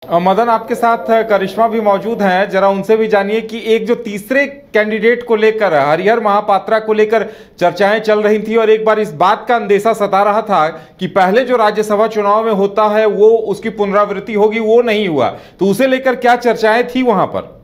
मदन, आपके साथ करिश्मा भी मौजूद हैं, जरा उनसे भी जानिए कि एक जो तीसरे कैंडिडेट को लेकर, हरिहर महापात्रा को लेकर चर्चाएं चल रही थी और एक बार इस बात का अंदेशा सता रहा था कि पहले जो राज्यसभा चुनाव में होता है वो उसकी पुनरावृत्ति होगी, वो नहीं हुआ, तो उसे लेकर क्या चर्चाएं थी वहां पर?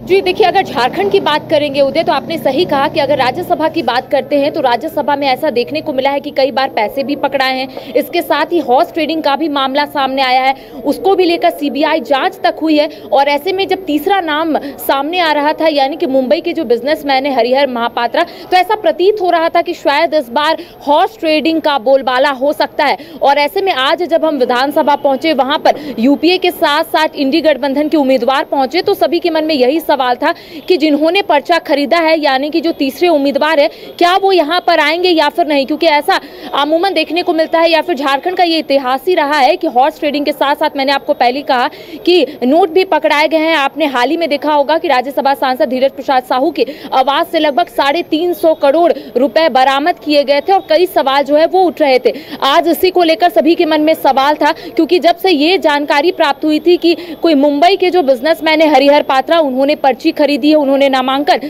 जी देखिए, अगर झारखंड की बात करेंगे उदय, तो आपने सही कहा कि अगर राज्यसभा की बात करते हैं तो राज्यसभा में ऐसा देखने को मिला है कि कई बार पैसे भी पकड़ाए हैं। इसके साथ ही हॉर्स ट्रेडिंग का भी मामला सामने आया है, उसको भी लेकर सीबीआई जांच तक हुई है। और ऐसे में जब तीसरा नाम सामने आ रहा था, यानी कि मुंबई के जो बिजनेसमैन है हरिहर महापात्रा, तो ऐसा प्रतीत हो रहा था कि शायद इस बार हॉर्स ट्रेडिंग का बोलबाला हो सकता है। और ऐसे में आज जब हम विधानसभा पहुंचे, वहां पर यूपीए के साथ साथ इंडी गठबंधन के उम्मीदवार पहुंचे, तो सभी के मन में यही सवाल था कि जिन्होंने पर्चा खरीदा है, यानी कि जो तीसरे उम्मीदवार है, क्या वो यहां पर आएंगे या फिर नहीं, क्योंकि ऐसा अमूमन देखने को मिलता है, या फिर झारखंड का ये इतिहास ही रहा है कि हॉर्स ट्रेडिंग के साथ साथ मैंने आपको पहले कहा कि नोट भी पकड़ाए गए हैं। आपने हाल ही में देखा होगा कि राज्यसभा सांसद धीरज प्रसाद साहू के आवास से लगभग 350 करोड़ रुपए बरामद किए गए थे और कई सवाल जो है वो उठ रहे थे। आज इसी को लेकर सभी के मन में सवाल था, क्योंकि जब से ये जानकारी प्राप्त हुई थी कि कोई मुंबई के जो बिजनेसमैन है हरिहर पात्रा, उन्होंने पर्ची खरीदी है, उन्होंने नामांकन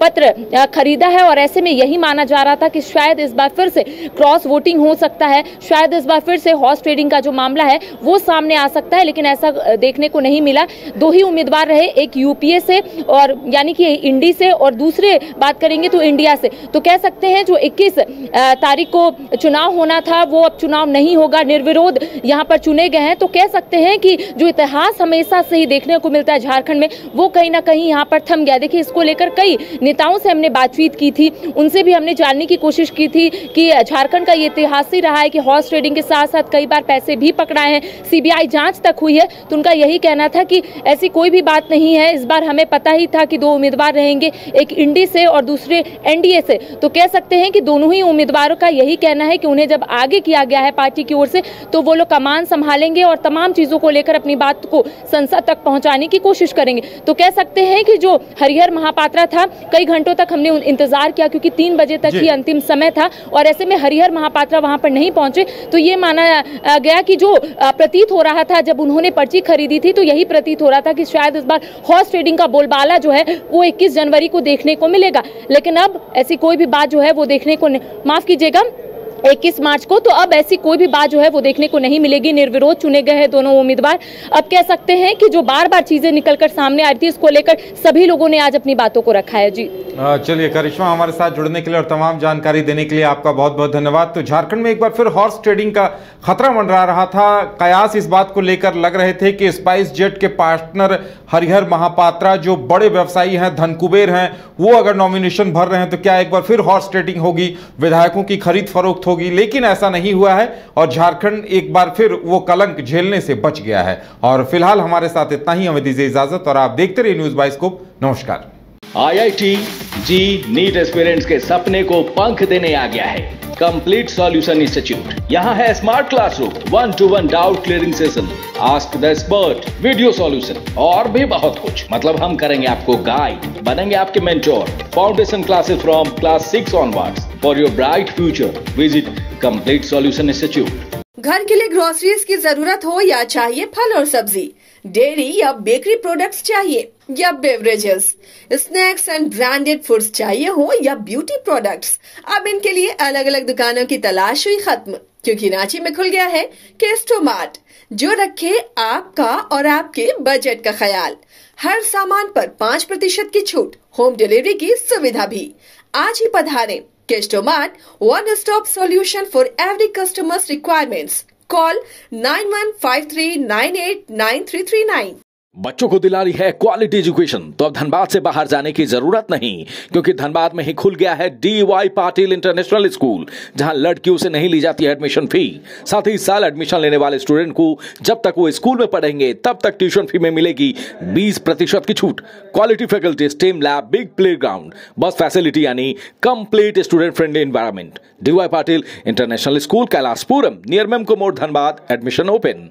पत्र खरीदा है, और ऐसे में यही माना जा रहा था कि शायद इस बार फिर से क्रॉस वोटिंग हो सकता है, शायद इस बार फिर से हॉर्स ट्रेडिंग का जो मामला है वो सामने आ सकता है। लेकिन ऐसा देखने को नहीं मिला। दो ही उम्मीदवार रहे, एक यूपीए से और यानी कि इंडी से, और दूसरे बात करेंगे तो इंडिया से। तो कह सकते हैं जो 21 तारीख को चुनाव होना था वो अब चुनाव नहीं होगा, निर्विरोध यहाँ पर चुने गए हैं। तो कह सकते हैं कि जो इतिहास हमेशा से ही देखने को मिलता है झारखंड में, वो कहीं ना कहीं यहाँ पर थम गया। देखिए, इसको लेकर कई नेताओं से हमने बातचीत की थी, उनसे भी हमने जानने की कोशिश की थी कि झारखंड का ये इतिहास ही रहा है कि हॉर्स ट्रेडिंग के साथ साथ कई बार पैसे भी पकड़ाए हैं, सीबीआई जांच तक हुई है। तो उनका यही कहना था कि ऐसी कोई भी बात नहीं है, इस बार हमें पता ही था कि दो उम्मीदवार रहेंगे, एक इंडी से और दूसरे एनडीए से। तो कह सकते हैं कि दोनों ही उम्मीदवारों का यही कहना है कि उन्हें जब आगे किया गया है पार्टी की ओर से, तो वो लोग कमान संभालेंगे और तमाम चीजों को लेकर अपनी बात को संसद तक पहुंचाने की कोशिश करेंगे। तो कह सकते हैं कि जो हरिहर महापात्रा था, कई घंटों तक हमने इंतजार किया, क्योंकि 3 बजे तक ही अंतिम समय था, और ऐसे में हरिहर महापात्रा वहां पर नहीं पहुंचे। तो ये माना गया कि जो प्रतीत हो रहा था जब उन्होंने पर्ची खरीदी थी, तो यही प्रतीत हो रहा था कि शायद इस बार हॉर्स ट्रेडिंग का बोलबाला जो है वो 21 जनवरी को देखने को मिलेगा। लेकिन अब ऐसी कोई भी बात जो है वो देखने को, माफ कीजिएगा, 21 मार्च को, तो अब ऐसी कोई भी बात जो है वो देखने को नहीं मिलेगी। निर्विरोध चुने गए हैं दोनों उम्मीदवार। अब कह सकते हैं कि जो बार बार चीजें निकलकर सामने आ रही थी, इसको लेकर सभी लोगों ने आज अपनी बातों को रखा है। जी चलिए, करिश्मा, हमारे साथ जुड़ने के लिए और तमाम जानकारी देने के लिए आपका बहुत बहुत धन्यवाद। तो झारखंड में एक बार फिर हॉर्स ट्रेडिंग का खतरा मंडरा रहा था। कयास इस बात को लेकर लग रहे थे कि स्पाइस जेट के पार्टनर हरिहर महापात्रा जो बड़े व्यवसायी हैं, धनकुबेर हैं, वो अगर नॉमिनेशन भर रहे हैं तो क्या एक बार फिर हॉर्स ट्रेडिंग होगी, विधायकों की खरीद फरोख्त होगी। लेकिन ऐसा नहीं हुआ है और झारखंड एक बार फिर वो कलंक झेलने से बच गया है। और फिलहाल हमारे साथ इतना ही, हमें दीजिए इजाजत और आप देखते रहिए न्यूज बाइस्कोप। नमस्कार। IIT जी नीट एस्पिरेंट्स के सपने को पंख देने आ गया है कंप्लीट सॉल्यूशन इंस्टीट्यूट। यहाँ है smart classroom, 1-to-1 doubt clearing session, ask the expert, video solution और भी बहुत कुछ। मतलब हम करेंगे आपको गाइड, बनेंगे आपके mentor. Foundation classes from class 6 onwards for your bright future. Visit complete solution institute. घर के लिए ग्रोसरीज की जरूरत हो या चाहिए फल और सब्जी, डेयरी या बेकरी प्रोडक्ट्स चाहिए या beverages, snacks and branded foods चाहिए हो या ब्यूटी प्रोडक्ट्स, अब इनके लिए अलग अलग दुकानों की तलाश हुई खत्म, क्योंकि रांची में खुल गया है केस्टो मार्ट, जो रखे आपका और आपके बजट का ख्याल। हर सामान पर 5% की छूट, होम डिलीवरी की सुविधा भी। आज ही पधारें। Kesto mart, one stop solution for every customer's requirements. Call 9153989339. बच्चों को दिला रही है क्वालिटी एजुकेशन, तो अब धनबाद से बाहर जाने की जरूरत नहीं, क्योंकि धनबाद में ही खुल गया है DY पाटिल इंटरनेशनल स्कूल, जहां लड़कियों से नहीं ली जाती है एडमिशन फी। साथ ही इस साल एडमिशन लेने वाले स्टूडेंट को जब तक वो स्कूल में पढ़ेंगे तब तक ट्यूशन फी में मिलेगी 20% की छूट। Quality faculty, STEM lab, big playground, bus facility यानी complete student friendly environment. DY Patil international school, Kailashpuram, near Memco मोड़, धनबाद। Admission open.